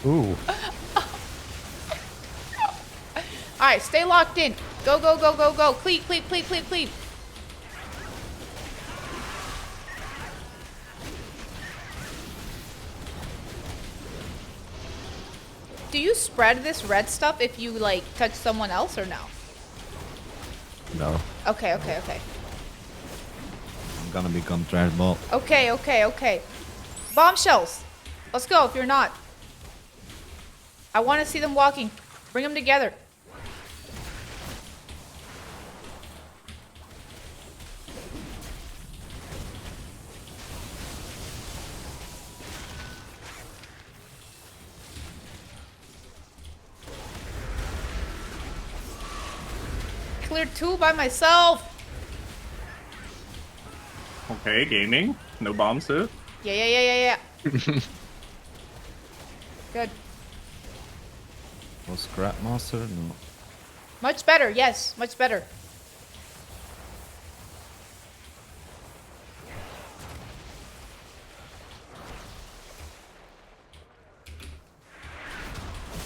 Ooh. Alright, stay locked in. Go, go, go, go, go. Cleave, cleave, cleave, cleave, cleave. Do you spread this red stuff if you, like, touch someone else or no? No. Okay, okay, okay. I'm gonna become trash ball. Okay, okay, okay. Bombshells. Let's go if you're not. I want to see them walking. Bring them together. Cleared 2 by myself. Okay, gaming. No bombs hit. Yeah, yeah, yeah, yeah, yeah. Good. Oh, scrap master? No. Much better, yes. Much better.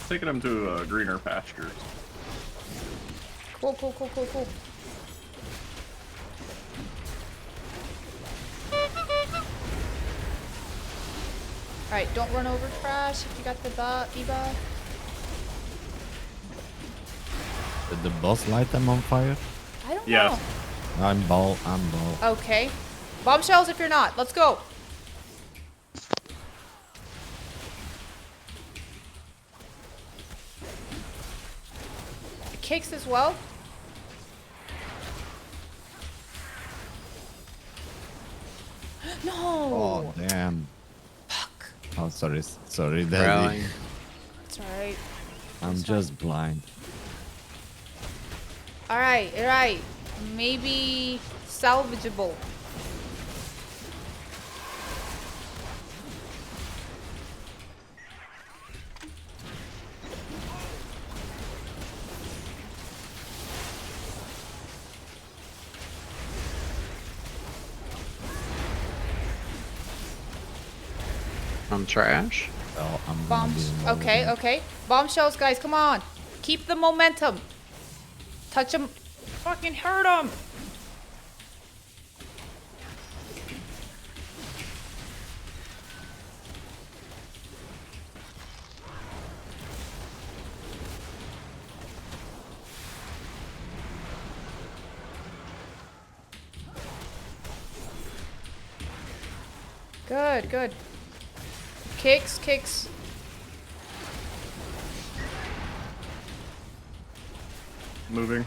Taking him to greener pastures. Cool, cool, cool, cool, cool. Alright, don't run over trash if you got the debuff. Did the boss light them on fire? I don't Yes. know. I'm ball. Okay. Bombshells if you're not. Let's go. Cakes as well. No. Oh, damn. Fuck. Oh, sorry. Sorry, Daddy. Rallying. It's alright. I'm just blind. Alright, alright. Maybe salvageable. I'm trash. Well, I'm gonna Bombs. be in Okay, love okay. Bombshells, guys, come on. Keep the momentum. Touch them. Fucking hurt them. Good, good. Kicks, kicks. Moving.